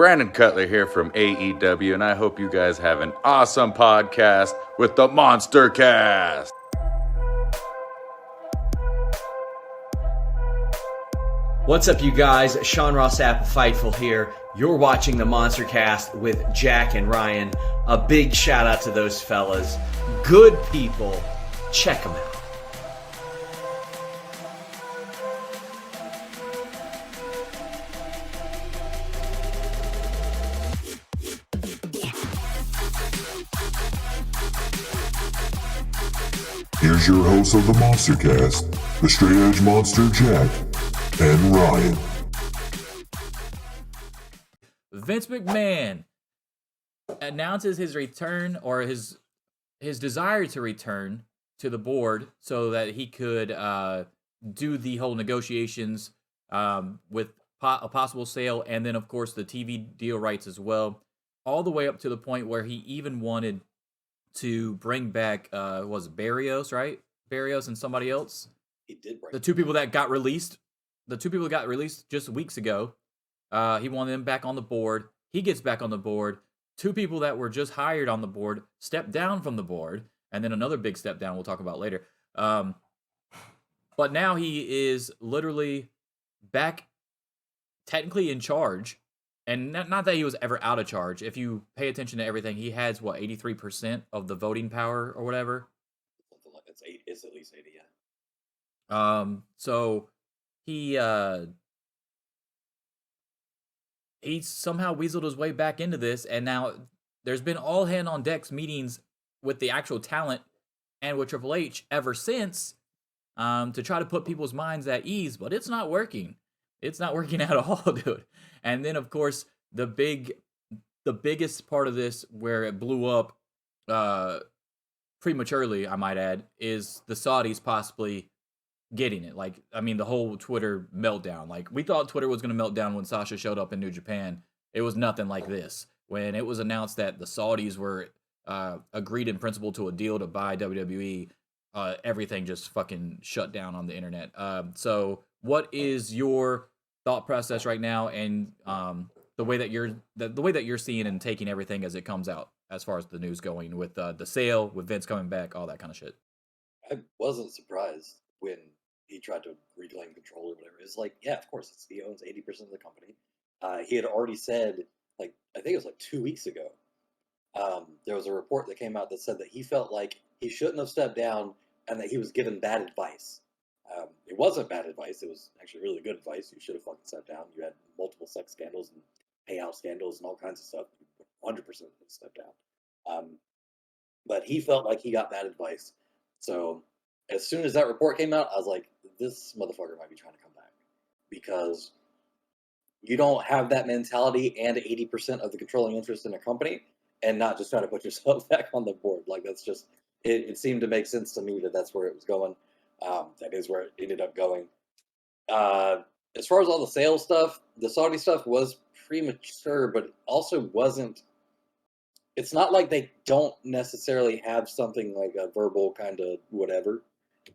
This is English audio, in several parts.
Brandon Cutler here from AEW, and I hope you guys have an awesome podcast with the MonsterCast. What's up, you guys? Sean Ross Sapp, Fightful here. You're watching the MonsterCast with Jack and Ryan. A big shout out to those fellas. Good people. Check them out. Here's your host of the MonsterCast, the Straight Edge Monster, Jack and Ryan. Vince McMahon announces his return, or his desire to return to the board so that he could do the whole negotiations with a possible sale, and then of course the TV deal rights as well, all the way up to the point where he even wanted to bring back was Barrios, right? Barrios and somebody else. He did bring the two people that got released. The two people that got released just weeks ago. He wanted them back on the board. He gets back on the board. Two people that were just hired on the board step down from the board, and then another big step down we'll talk about later. But now he is literally back, technically in charge. And not that he was ever out of charge. If you pay attention to everything, he has, 83% of the voting power or whatever? Something like it's 8. It's at least 80, yeah. So he somehow weaseled his way back into this, and now there's been all hand on decks meetings with the actual talent and with Triple H ever since to try to put people's minds at ease, but it's not working. It's not working at all, dude. And then, of course, the biggest part of this, where it blew up prematurely, I might add, is the Saudis possibly getting it. The whole Twitter meltdown. We thought Twitter was going to melt down when Sasha showed up in New Japan. It was nothing like this. When it was announced that the Saudis were agreed in principle to a deal to buy WWE, everything just fucking shut down on the internet. So what is your thought process right now, and the way that you're seeing and taking everything as it comes out, as far as the news going with the sale, with Vince coming back, all that kind of shit? I wasn't surprised when he tried to reclaim control or whatever. It's like, yeah, of course, he owns 80% of the company. He had already said, I think it was 2 weeks ago, there was a report that came out that said that he felt like he shouldn't have stepped down and that he was given bad advice. It wasn't bad advice. It was actually really good advice. You should have fucking stepped down. You had multiple sex scandals and payout scandals and all kinds of stuff. 100% stepped down. But he felt like he got bad advice. So as soon as that report came out, I was like, this motherfucker might be trying to come back. Because you don't have that mentality and 80% of the controlling interest in a company and not just trying to put yourself back on the board. That's just, it seemed to make sense to me that that's where it was going. That is where it ended up going. As far as all the sales stuff, the Saudi stuff was premature, but it also wasn't. It's not like they don't necessarily have something like a verbal kind of whatever.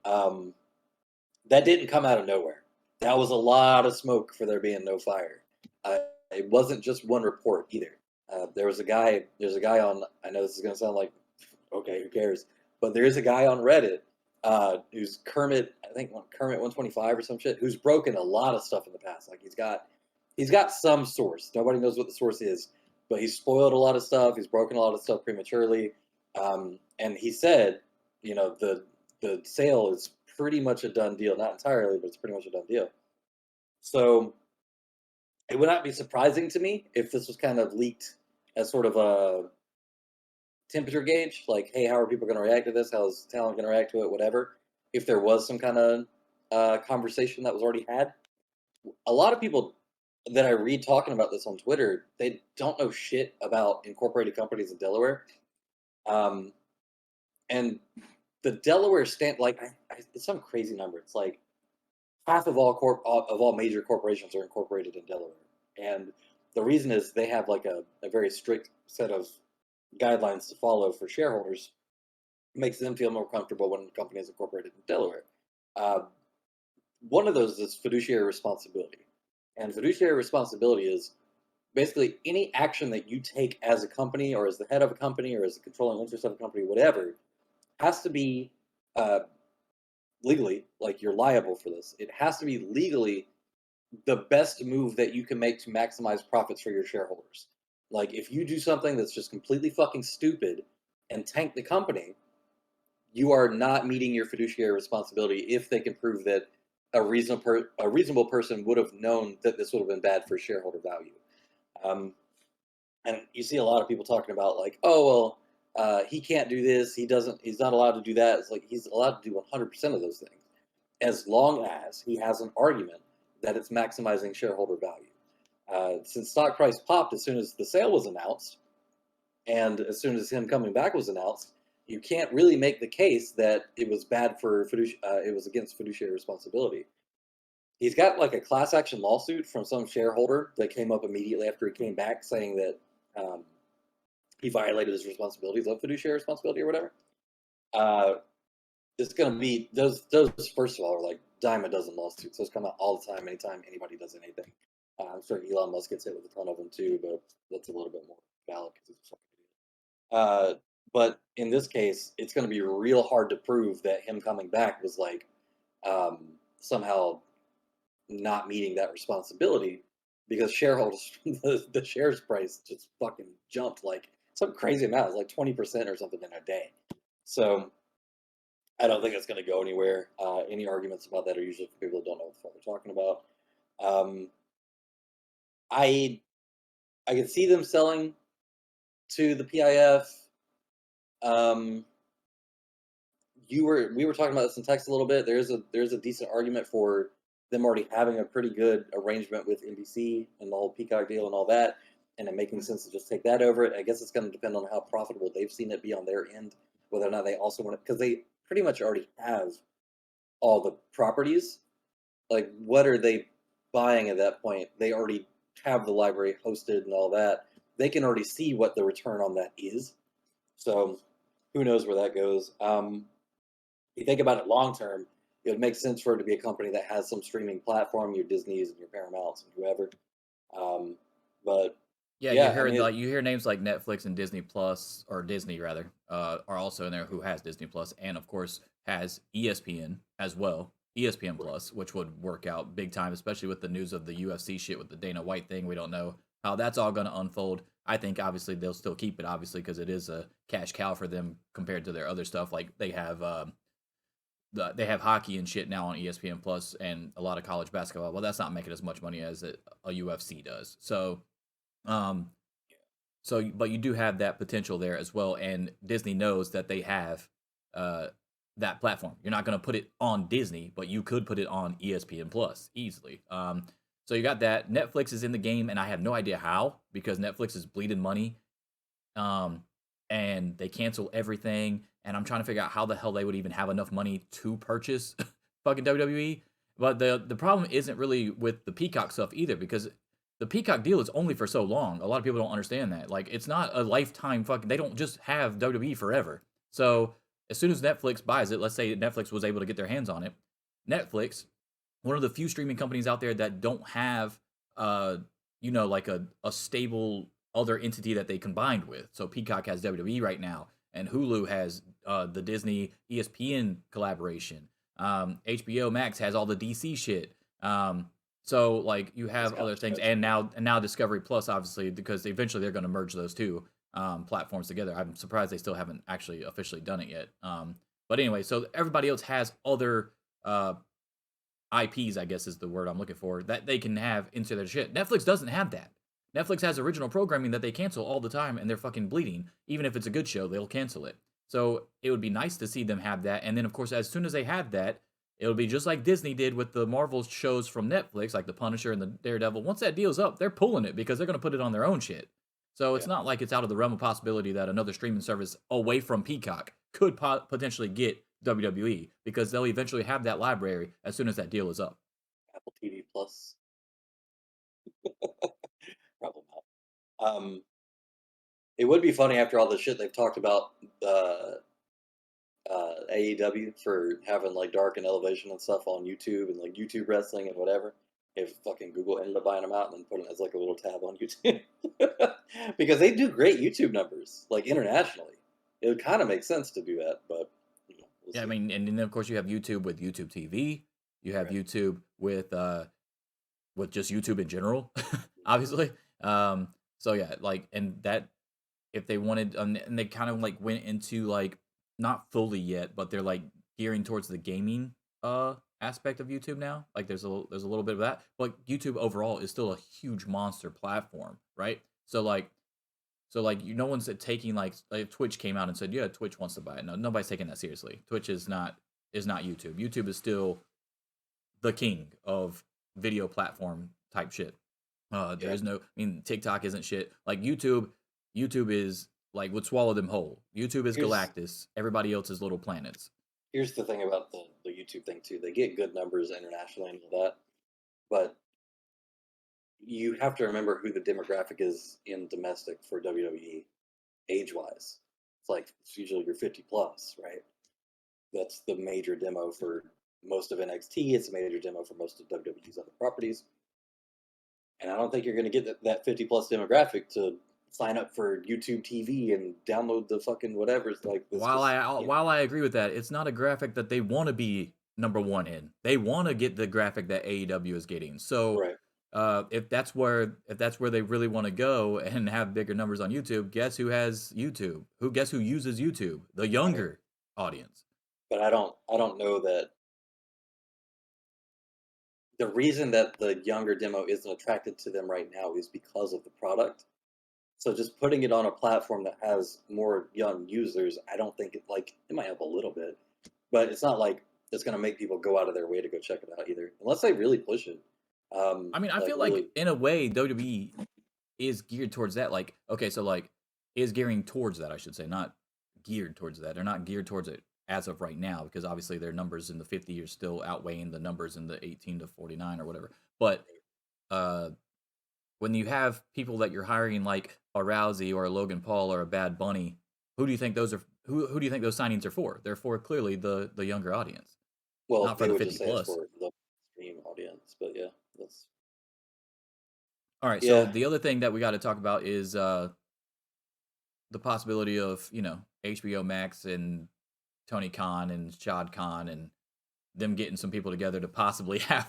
That didn't come out of nowhere. That was a lot of smoke for there being no fire. It wasn't just one report either. There's a guy on, I know this is going to sound like, okay, who cares? But there is a guy on Reddit who's Kermit, I think Kermit 125 or some shit, who's broken a lot of stuff in the past. He's got some source. Nobody knows what the source is, but he's spoiled a lot of stuff. He's broken a lot of stuff prematurely. And he said, the sale is pretty much a done deal. Not entirely, but it's pretty much a done deal. So it would not be surprising to me if this was kind of leaked as sort of a temperature gauge, hey, how are people going to react to this? How's talent going to react to it? Whatever. If there was some kind of conversation that was already had, a lot of people that I read talking about this on Twitter, they don't know shit about incorporated companies in Delaware, and the Delaware it's some crazy number. It's half of all major corporations are incorporated in Delaware, and the reason is they have a very strict set of guidelines to follow for shareholders. It makes them feel more comfortable when a company is incorporated in Delaware. One of those is fiduciary responsibility. And fiduciary responsibility is basically any action that you take as a company or as the head of a company or as a controlling interest of a company, whatever, has to be uh, legally, like you're liable for this. It has to be legally the best move that you can make to maximize profits for your shareholders. Like if you do something that's just completely fucking stupid and tank the company, you are not meeting your fiduciary responsibility if they can prove that a reasonable person would have known that this would have been bad for shareholder value. Um, and you see a lot of people talking about like, oh well, he can't do this. He's not allowed to do that. It's like he's allowed to do 100% of those things, as long as he has an argument that it's maximizing shareholder value. Since stock price popped as soon as the sale was announced, and as soon as him coming back was announced, you can't really make the case that it was bad for it was against fiduciary responsibility. He's got like a class action lawsuit from some shareholder that came up immediately after he came back, saying that um, he violated his responsibilities of fiduciary responsibility or whatever. Uh, it's going to be those first of all are like dime a dozen lawsuits. Those come out all the time, anytime anybody does anything. I'm sure Elon Musk gets hit with a ton of them too, but that's a little bit more valid because he's a fucking idiot. But in this case, it's going to be real hard to prove that him coming back was like somehow not meeting that responsibility, because shareholders, the shares price just fucking jumped like some crazy amount. It's like 20% or something in a day. So I don't think it's going to go anywhere. Any arguments about that are usually for people who don't know what the fuck they're talking about. I I could see them selling to the PIF. Um, we were talking about this in text a little bit. There's a decent argument for them already having a pretty good arrangement with NBC and the whole Peacock deal and all that, and it making sense to just take that over it. I guess it's going to depend on how profitable they've seen it be on their end, whether or not they also want it, because they pretty much already have all the properties. Like, what are they buying at that point? They already have the library hosted and all that. They can already see what the return on that is. So, who knows where that goes? You think about it long term, it would make sense for it to be a company that has some streaming platform, your Disneys and your Paramounts and whoever. But Yeah, you yeah, I heard mean, like you hear names like Netflix and Disney Plus, or Disney rather, are also in there, who has Disney Plus, and of course has ESPN as well, ESPN Plus, which would work out big time, especially with the news of the UFC shit with the Dana White thing. We don't know how that's all going to unfold. I think obviously they'll still keep it, obviously, because it is a cash cow for them compared to their other stuff. Like they have hockey and shit now on ESPN Plus, and a lot of college basketball. Well, that's not making as much money as a UFC does. So. Um, but you do have that potential there as well, and Disney knows that they have uh, that platform. You're not going to put it on Disney, but you could put it on ESPN Plus easily. So you got that. Netflix is in the game, and I have no idea how, because Netflix is bleeding money, um, and they cancel everything. And I'm trying to figure out how the hell they would even have enough money to purchase fucking WWE. But the problem isn't really with the Peacock stuff either, because the Peacock deal is only for so long. A lot of people don't understand that. Like, it's not a lifetime fucking. They don't just have WWE forever. So as soon as Netflix buys it, let's say Netflix was able to get their hands on it, Netflix, one of the few streaming companies out there that don't have, like a stable other entity that they combined with. So Peacock has WWE right now, and Hulu has the Disney ESPN collaboration. HBO Max has all the DC shit. So like you have other things, and now Discovery Plus, obviously, because eventually they're going to merge those two platforms together. I'm surprised they still haven't actually officially done it yet. But anyway, so everybody else has other IPs, I guess is the word I'm looking for, that they can have into their shit. Netflix doesn't have that. Netflix has original programming that they cancel all the time, and they're fucking bleeding. Even if it's a good show, they'll cancel it. So it would be nice to see them have that. And then, of course, as soon as they have that, it'll be just like Disney did with the Marvel shows from Netflix, like the Punisher and the Daredevil. Once that deal's up, they're pulling it because they're going to put it on their own shit. So it's not like it's out of the realm of possibility that another streaming service away from Peacock could potentially get WWE, because they'll eventually have that library as soon as that deal is up. Apple TV Plus. Probably not. It would be funny after all the shit they've talked about AEW for having like Dark and Elevation and stuff on YouTube and like YouTube wrestling and whatever. if fucking Google ended up buying them out and then putting it as like a little tab on YouTube. Because they do great YouTube numbers, like internationally. It would kind of make sense to do that, but we'll Yeah, I see. mean, and then of course you have YouTube with YouTube TV. You have Right. YouTube with just YouTube in general, obviously. So yeah, like, and that if they wanted, and they kind of like went into like not fully yet, but they're like gearing towards the gaming aspect of YouTube now. Like there's a little bit of that, but YouTube overall is still a huge monster platform, right? So like no one's taking like if Twitch came out and said, yeah, Twitch wants to buy it. No, nobody's taking that seriously. Twitch is not YouTube. YouTube is still the king of video platform type shit. There Yeah. is no, I mean, TikTok isn't shit. Like YouTube is like would swallow them whole. YouTube is Here's Galactus. Everybody else is little planets. here's the thing about the YouTube thing too. They get good numbers internationally and all that, but you have to remember who the demographic is in domestic for WWE age wise. It's usually your 50 plus, right? That's the major demo for most of NXT. It's a major demo for most of WWE's other properties. And I don't think you're going to get that 50 plus demographic to sign up for YouTube TV and download the fucking whatever. It's like, this While just, I agree with that, it's not a graphic that they want to be number one in. They want to get the graphic that AEW is getting. So right. if that's where they really want to go and have bigger numbers on YouTube, guess who has YouTube? Guess who uses YouTube? The Right. younger audience. But I don't know that the reason that the younger demo isn't attracted to them right now is because of the product. So just putting it on a platform that has more young users, I don't think it might help a little bit, but it's not like it's gonna make people go out of their way to go check it out either, unless they really push it. I mean, I Like feel like really, in a way WWE is geared towards that. Like, okay, so like is gearing towards that, I should say, not geared towards that. They're not geared towards it as of right now because obviously their numbers in the 50 are still outweighing the numbers in the 18 to 49 or whatever. But uh when you have people that you're hiring like a Rousey or a Logan Paul or a Bad Bunny, who do you think those are who do you think those signings are for? They're for clearly the younger audience, well, not for they the would 50 just say it's plus. for the stream audience, but yeah, that's All right, so yeah, the other thing that we got to talk about is the possibility of HBO Max and Tony Khan and Shad Khan and them getting some people together to possibly have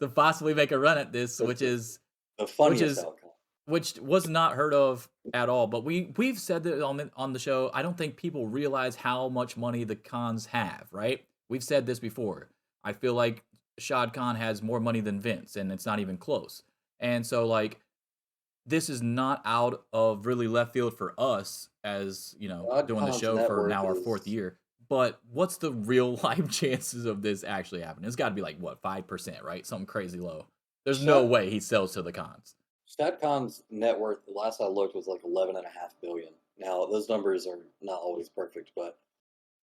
to possibly make a run at this, the, which the, is the which funniest is outcome. which was not heard of at all. But we've said that on the show. I don't think people realize how much money the Khans have. Right? We've said this before. I feel like Shad Khan has more money than Vince, and it's not even close. And so like this is not out of really left field for us as Rod doing the Khan's show net for worth now our fourth is year. But what's the real life chances of this actually happening? It's got to be like what 5%, right? Something crazy low. There's no Shad way he sells to the Khans. Shad Khan's net worth. The last I looked was like 11.5 billion. Now those numbers are not always perfect, but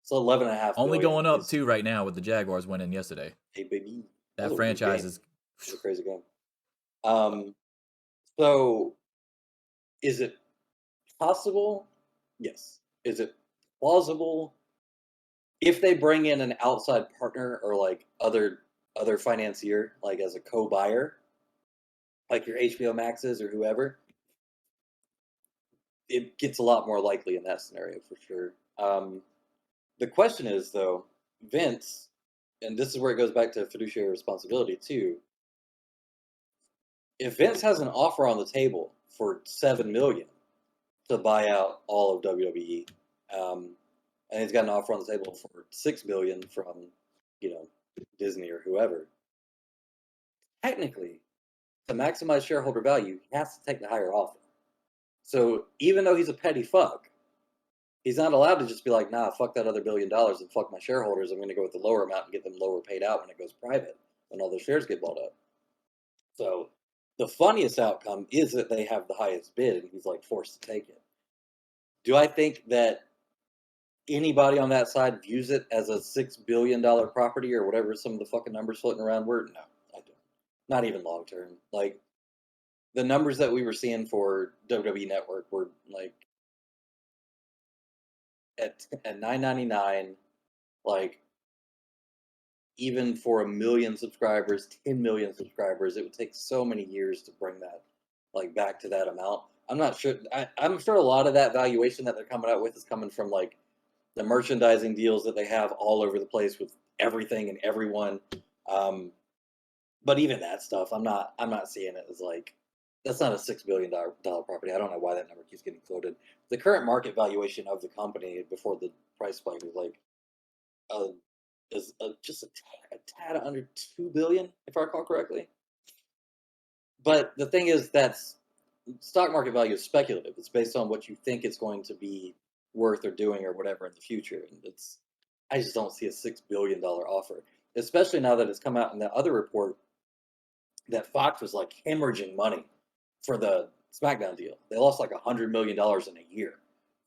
it's 11.5 Only billion going up is too right now with the Jaguars winning yesterday. a baby. That That was a good franchise game. is. It was a crazy game. Um, so is it possible? Yes. Is it plausible if they bring in an outside partner or like other financier, like as a co-buyer, like your HBO Maxes or whoever? It gets a lot more likely in that scenario for sure. The question is though, Vince, and this is where it goes back to fiduciary responsibility too. If Vince has an offer on the table for 7 million to buy out all of WWE, and he's got an offer on the table for 6 million from, you know, Disney or whoever. Technically, to maximize shareholder value, he has to take the higher offer. So even though he's a petty fuck, he's not allowed to just be like, nah, fuck that other $1 billion and fuck my shareholders. I'm going to go with the lower amount and get them lower paid out when it goes private, when all their shares get bought up. So the funniest outcome is that they have the highest bid and he's like forced to take it. Do I think that anybody on that side views it as a $6 billion property or whatever some of the fucking numbers floating around were? No, I don't. Not even long term. Like the numbers that we were seeing for WWE Network were like at $9.99, like even for 1 million subscribers, 10 million subscribers, it would take so many years to bring that like back to that amount. I'm not sure. I'm sure a lot of that valuation that they're coming out with is coming from like the merchandising deals that they have all over the place with everything and everyone. But even that stuff, I'm not seeing it as like that's not a $6 billion property. I don't know why that number keeps getting floated. The current market valuation of the company before the price spike was like uh, is just a tad under 2 billion, if I recall correctly. But the thing is, that's stock market value is speculative. It's based on what you think it's going to be worth or doing or whatever in the future. And it's I just don't see a $6 billion offer, especially now that it's come out in that other report that Fox was like hemorrhaging money for the SmackDown deal. They lost like $100 million in a year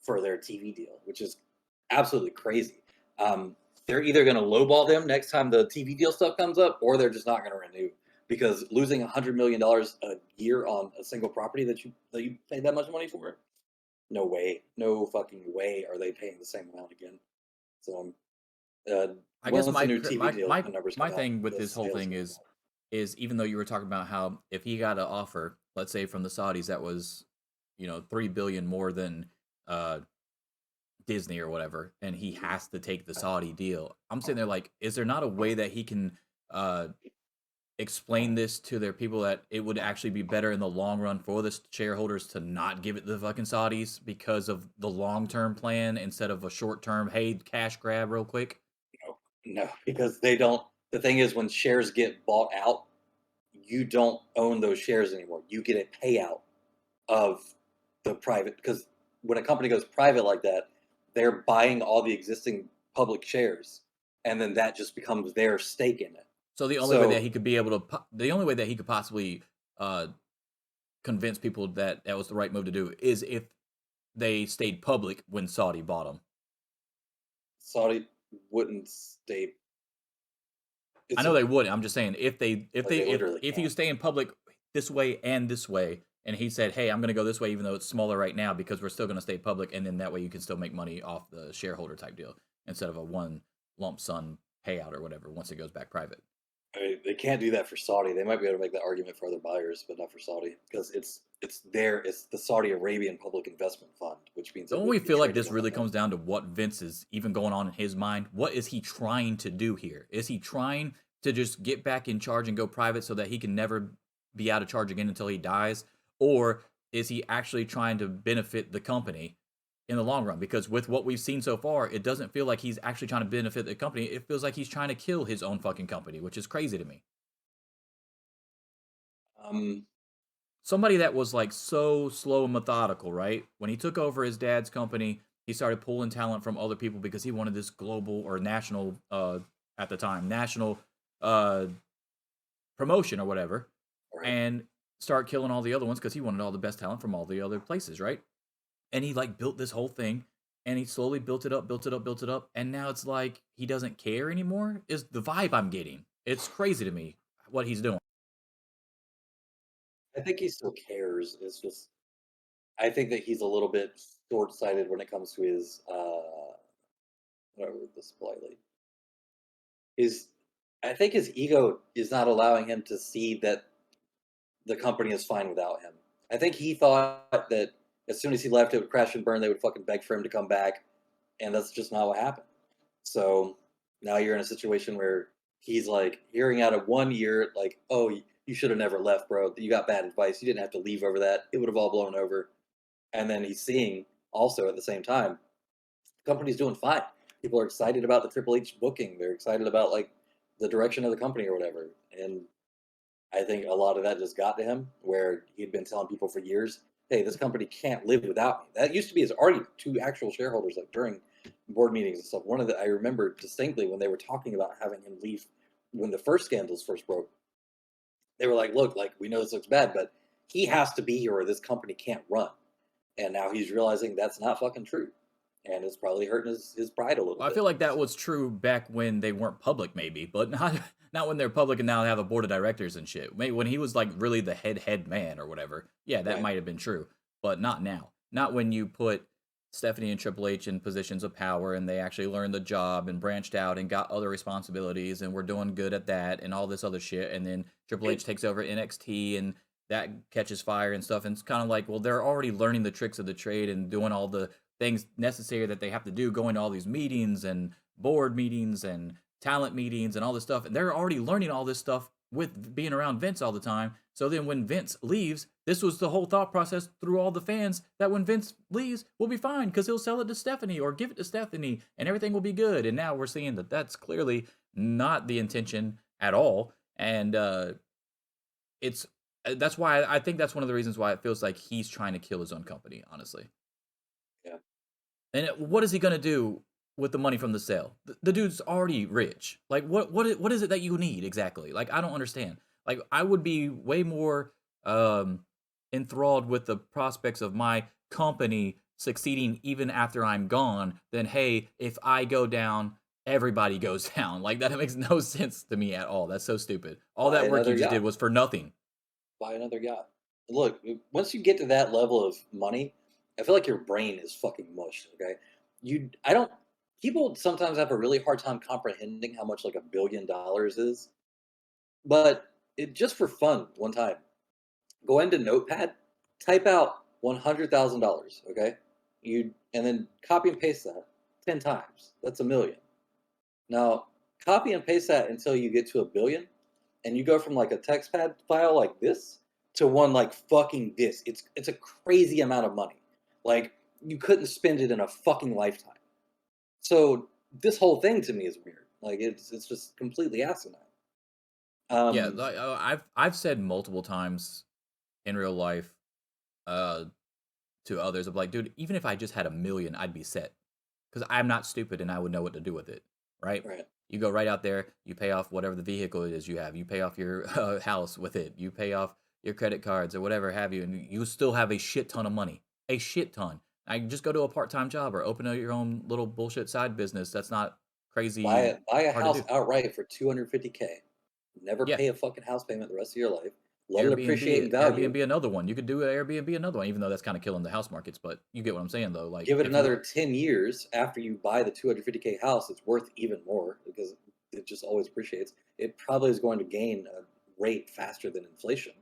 for their TV deal, which is absolutely crazy. They're either going to lowball them next time the TV deal stuff comes up, or they're just not going to renew because losing $100 million a year on a single property that you paid that much money for, no way, no fucking way are they paying the same amount again. So, I guess once the my new cr- TV my deal my numbers my come out, thing with the this whole sales thing will is even though you were talking about how if he got an offer, let's say from the Saudis that was, 3 billion more than uh Disney or whatever, and he has to take the Saudi deal. I'm sitting there like, is there not a way that he can uh explain this to their people that it would actually be better in the long run for the shareholders to not give it to the fucking Saudis because of the long term plan instead of a short term, hey, cash grab real quick? No, because they don't. The thing is, when shares get bought out, you don't own those shares anymore. You get a payout of the private because when a company goes private like that, they're buying all the existing public shares, and then that just becomes their stake in it. So the only way that So he could be able to, the only way that he could possibly uh, convince people that that was the right move to do is if they stayed public when Saudi bought them. Saudi wouldn't stay. I It's know a, they wouldn't. I'm just saying like they literally if he was can't. staying public this way and this way, and he said, "Hey, I'm going to go this way, even though it's smaller right now, because we're still going to stay public, and then that way you can still make money off the shareholder type deal instead of a one lump sum payout or whatever once it goes back private." I mean, they can't do that for Saudi. They might be able to make that argument for other buyers, but not for Saudi because it's the Saudi Arabian Public Investment Fund, which means it Don't we wouldn't be feel like traded this on really the comes down to what Vince is even going on in his mind? What is he trying to do here? Is he trying to just get back in charge and go private so that he can never be out of charge again until he dies? Or is he actually trying to benefit the company in the long run? Because with what we've seen so far, it doesn't feel like he's actually trying to benefit the company. It feels like he's trying to kill his own fucking company, which is crazy to me. Somebody that was like so slow and methodical, right? When he took over his dad's company, he started pulling talent from other people because he wanted this global or national, at the time, national uh, promotion or whatever, right. and start killing all the other ones because he wanted all the best talent from all the other places, right? And he like built this whole thing, and he slowly built it up, built it up, built it up, and now it's like he doesn't care anymore. Is the vibe I'm getting? It's crazy to me what he's doing. I think he still cares. It's just I think that he's a little bit short-sighted when it comes to his how do I word this politely? His I think his ego is not allowing him to see that the company is fine without him. I think he thought that as soon as he left, it would crash and burn. They would fucking beg for him to come back, and that's just not what happened. So now you're in a situation where he's like hearing out of 1 year, like, "Oh, you should have never left, bro. You got bad advice. You didn't have to leave over that. It would have all blown over." And then he's seeing also at the same time, the company's doing fine. People are excited about the Triple H booking. They're excited about like the direction of the company or whatever. And I think a lot of that just got to him where he'd been telling people for years, hey, this company can't live without me. That used to be his argument to actual shareholders, like during board meetings and stuff. One of the I remember distinctly when they were talking about having him leave when the first scandals first broke, they were like, look, like we know this looks bad, but he has to be here or this company can't run. And now he's realizing that's not fucking true. And it's probably hurting his pride a little I bit. feel like that was true back when they weren't public, maybe, but not when they're public and now have a board of directors and shit. Maybe when he was like really the head man or whatever. Yeah, that Right. might have been true, but not now. Not when you put Stephanie and Triple H in positions of power, and they actually learned the job and branched out and got other responsibilities, and we're doing good at that and all this other shit. And then Triple H takes over NXT, and that catches fire and stuff. And it's kind of like, well, they're already learning the tricks of the trade and doing all the things necessary that they have to do, going to all these meetings and board meetings and talent meetings and all this stuff. And they're already learning all this stuff with being around Vince all the time. So then when Vince leaves, this was the whole thought process through all the fans that when Vince leaves, we'll be fine because he'll sell it to Stephanie or give it to Stephanie and everything will be good. And now we're seeing that that's clearly not the intention at all. And that's why I think that's one of the reasons why it feels like he's trying to kill his own company, honestly. Yeah. And what is he going to do with the money from the sale? The dude's already rich. Like, what is it that you need exactly? Like, I don't understand. Like, I would be way more enthralled with the prospects of my company succeeding even after I'm gone than, hey, if I go down, everybody goes down. Like, that makes no sense to me at all. That's so stupid. All that work you just did was for nothing. Buy another yacht. Look, once you get to that level of money, I feel like your brain is fucking mush. Okay, people sometimes have a really hard time comprehending how much like $1 billion is. But just for fun, one time, go into Notepad, type out $100,000. Okay, and then copy and paste that 10 times. That's $1 million. Now copy and paste that until you get to $1 billion, and you go from like a text pad file like this to one like fucking this. It's a crazy amount of money. Like you couldn't spend it in a fucking lifetime. So this whole thing to me is weird. Like it's just completely asinine. Yeah, I've said multiple times in real life to others of like, dude, even if I just had $1 million, I'd be set because I'm not stupid and I would know what to do with it, right? Right. You go right out there, you pay off whatever the vehicle it is you have, you pay off your house with it, you pay off your credit cards or whatever have you, and you still have a shit ton of money, a shit ton. I can just go to a part-time job or open up your own little bullshit side business. That's not crazy. Buy a hard house to do. outright for $250K. Never Yeah. pay a fucking house payment the rest of your life. Let it appreciate in value. Airbnb another one. You could do Airbnb another one, even though that's kind of killing the house markets. But you get what I'm saying, though. Like, Give it another 10 years after you buy the $250K house, it's worth even more because it just always appreciates. It probably is going to gain a rate faster than inflation.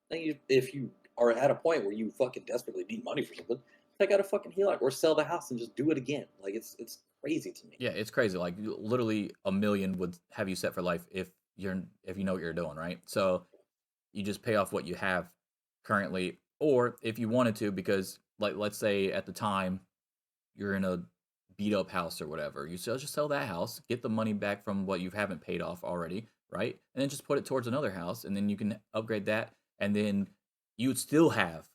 Then if you are at a point where you fucking desperately need money for something, take out a fucking HELOC or sell the house and just do it again. Like it's crazy to me. Yeah, it's crazy. Like literally $1 million would have you set for life if you know what you're doing, right? So you just pay off what you have currently, or if you wanted to, because like let's say at the time you're in a beat up house or whatever, you just sell that house, get the money back from what you haven't paid off already, right? And then just put it towards another house, and then you can upgrade that, and then you'd still have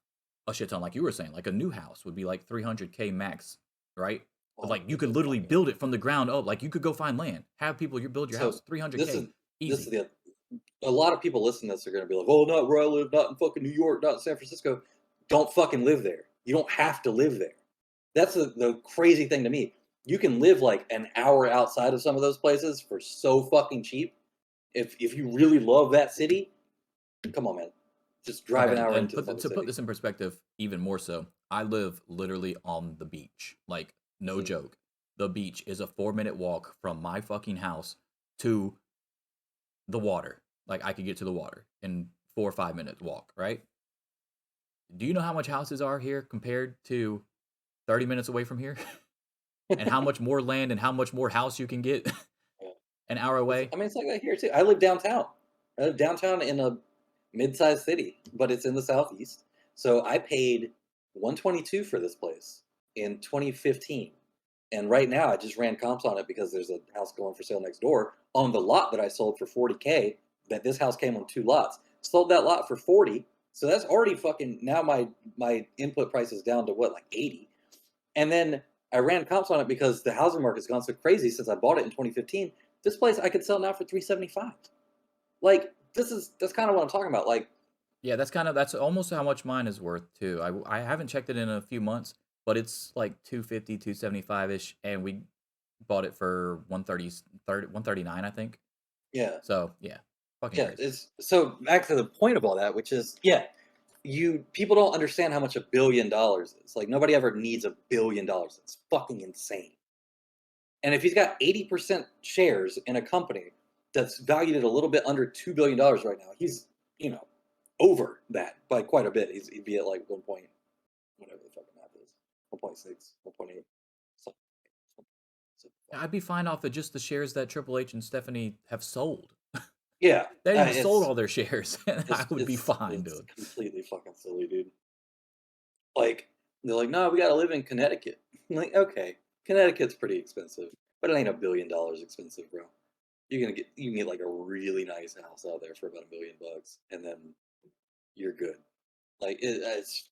a shit ton, like you were saying, like a new house would be like 300K max, right? But like you could literally build it from the ground up. Like you could go find land, have people build your house, 300K. Easy. A lot of people listening to this are going to be like, oh, not where I live, not in fucking New York, not in San Francisco. Don't fucking live there. You don't have to live there. That's the crazy thing to me. You can live like an hour outside of some of those places for so fucking cheap. If you really love that city, come on, man. Just drive an hour into the city. To put this in perspective even more so, I live literally on the beach. Like, no joke. The beach is a 4-minute walk from my fucking house to the water. Like, I could get to the water in 4 or 5 minutes walk, right? Do you know how much houses are here compared to 30 minutes away from here? And how much more land and how much more house you can get an hour away? I mean, it's like that here too. I live downtown. I live downtown in a mid-sized city, but it's in the southeast. So I paid $122 for this place in 2015. And right now I just ran comps on it because there's a house going for sale next door on the lot that I sold for $40K. That this house came on 2 lots. Sold that lot for $40. So that's already fucking, now my input price is down to what, like $80. And then I ran comps on it because the housing market's gone so crazy since I bought it in 2015. This place I could sell now for $375. Like, that's kind of what I'm talking about. Like, yeah, that's almost how much mine is worth too. I haven't checked it in a few months, but it's like 250, 275-ish, and we bought it for 139, I think. Yeah. So yeah, fucking crazy. So back to the point of all that, which is, yeah, people don't understand how much $1 billion is. Like nobody ever needs $1 billion. It's fucking insane. And if he's got 80% shares in a company that's valued at a little bit under $2 billion right now, he's, over that by quite a bit. He'd be at like 1 point, whatever the fucking math is, 1.6, 1.8. Something. I'd be fine off of just the shares that Triple H and Stephanie have sold. Yeah. They haven't sold all their shares. I would be fine, it's dude. completely fucking silly, dude. Like, they're like, no, we gotta live in Connecticut. I'm like, okay, Connecticut's pretty expensive, but it ain't $1 billion expensive, bro. You can get like a really nice house out there for about $1 million, and then you're good. Like it's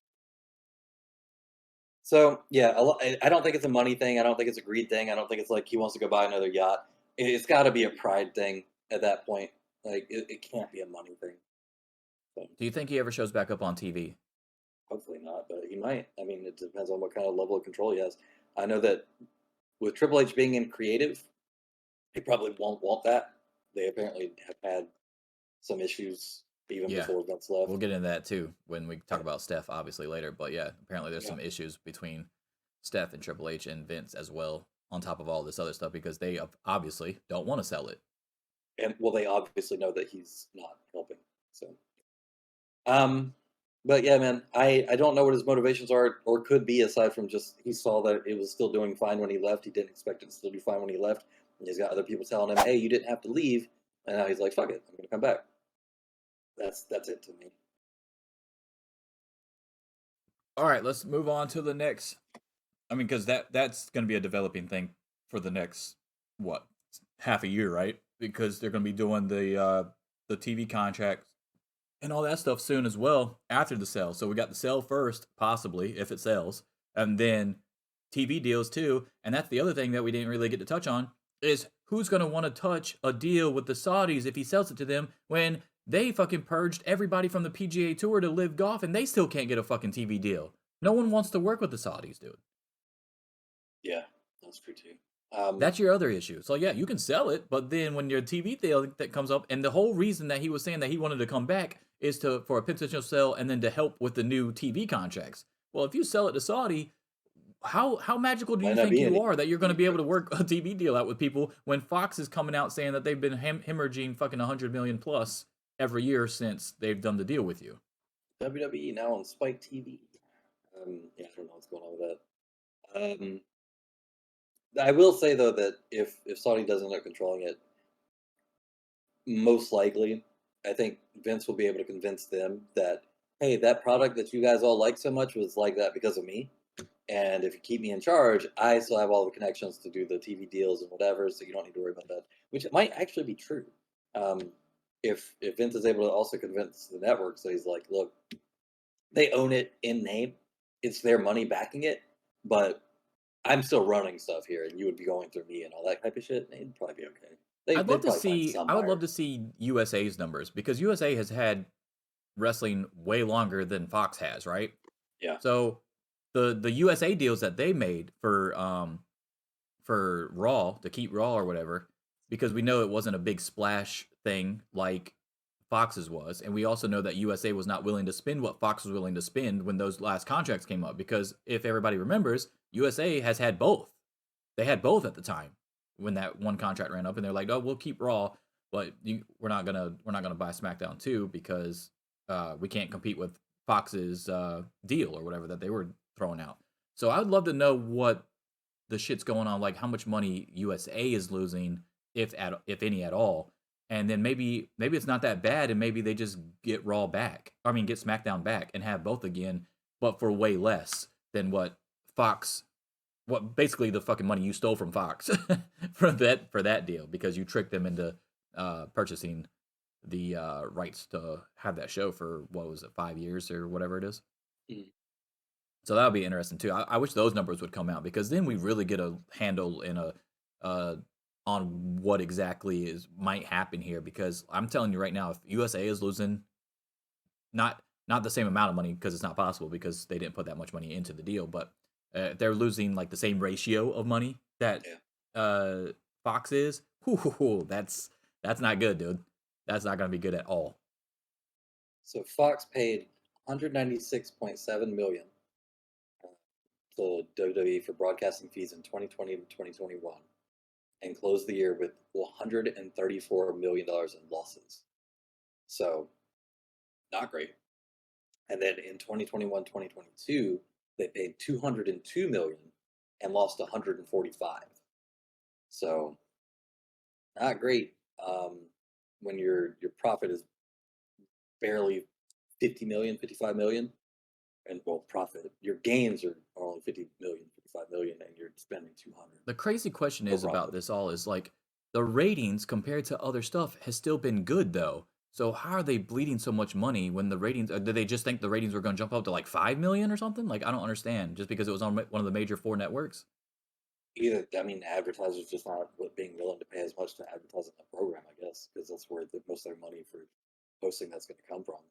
so yeah. I don't think it's a money thing. I don't think it's a greed thing. I don't think it's like he wants to go buy another yacht. It's got to be a pride thing at that point. Like it can't be a money thing. So, Do you think he ever shows back up on TV? hopefully not, but he might. I mean, it depends on what kind of level of control he has. I know that with Triple H being in creative, he probably won't want that. They apparently have had some issues even Yeah. before Vince left. We'll get into that too when we talk about Steph, obviously, later. But yeah, apparently there's Yeah. some issues between Steph and Triple H and Vince as well, on top of all this other stuff, because they obviously don't want to sell it. And well, they obviously know that he's not helping. So, but yeah, man, I don't know what his motivations are or could be aside from just he saw that it was still doing fine when he left. He didn't expect it to still do fine when he left. And he's got other people telling him, "Hey, you didn't have to leave," and now he's like, "Fuck it, I'm gonna come back." That's it to me. All right, let's move on to the next. I mean, because that's going to be a developing thing for the next what half a year, right? Because they're going to be doing the TV contracts and all that stuff soon as well after the sale. So we got the sale first, possibly if it sells, and then TV deals too. And that's the other thing that we didn't really get to touch on is who's going to want to touch a deal with the Saudis if he sells it to them when they fucking purged everybody from the PGA Tour to live golf and they still can't get a fucking TV deal. No one wants to work with the Saudis, dude. Yeah, that's true too. That's your other issue. So yeah, you can sell it, but then when your TV deal that comes up, and the whole reason that he was saying that he wanted to come back is for a potential sale and then to help with the new TV contracts. Well, if you sell it to Saudi, how magical do you Might not think be you any- are that you're going to be able to work a TV deal out with people when Fox is coming out saying that they've been hemorrhaging fucking 100 million plus every year since they've done the deal with you? WWE now on Spike TV. Yeah, I don't know what's going on with that. I will say though that if Saudi doesn't end up controlling it, most likely, I think Vince will be able to convince them that, hey, that product that you guys all like so much was like that because of me. And if you keep me in charge, I still have all the connections to do the TV deals and whatever, so you don't need to worry about that. Which might actually be true. If Vince is able to also convince the network, so he's like, look, they own it in name, it's their money backing it, but I'm still running stuff here, and you would be going through me and all that type of shit. It'd probably be okay. I'd love they'd to probably find see. some I would buyer. love to see USA's numbers because USA has had wrestling way longer than Fox has, right? Yeah. So the USA deals that they made for Raw to keep Raw or whatever, because we know it wasn't a big splash thing like Fox's was, and we also know that USA was not willing to spend what Fox was willing to spend when those last contracts came up. Because if everybody remembers, USA has had both. They had both at the time when that one contract ran up, and they're like, "Oh, we'll keep Raw, but we're not gonna buy SmackDown 2 because we can't compete with Fox's deal or whatever that they were throwing out." So I would love to know what the shit's going on, like how much money USA is losing, if any at all, and then maybe it's not that bad, and maybe they just get Raw back. I mean, get SmackDown back and have both again, but for way less than what basically the fucking money you stole from Fox for that deal because you tricked them into purchasing the rights to have that show for what was it 5 years or whatever it is. Mhm. So that would be interesting too. I wish those numbers would come out because then we really get a handle in on what exactly might happen here. Because I'm telling you right now, if USA is losing not the same amount of money because it's not possible because they didn't put that much money into the deal, but they're losing like the same ratio of money that Fox is. That's not good, dude. That's not going to be good at all. So Fox paid $196.7 million to WWE for broadcasting fees in 2020 and 2021, and closed the year with $134 million in losses. So, not great. And then in 2021, 2022, they paid $202 million and lost 145. So, not great. When your profit is barely 50 million, 55 million, and well, profit, your gains are only 50 million, 55 million, and you're spending 200. The crazy question No is about profit. this all is like the ratings compared to other stuff has still been good though. So how are they bleeding so much money when the ratings? Did they just think the ratings were going to jump up to like 5 million or something? Like I don't understand. Just because it was on one of the major 4 networks. Either, I mean, advertisers just not being willing to pay as much to advertise in the program, I guess, because that's where most of their money for posting that's going to come from.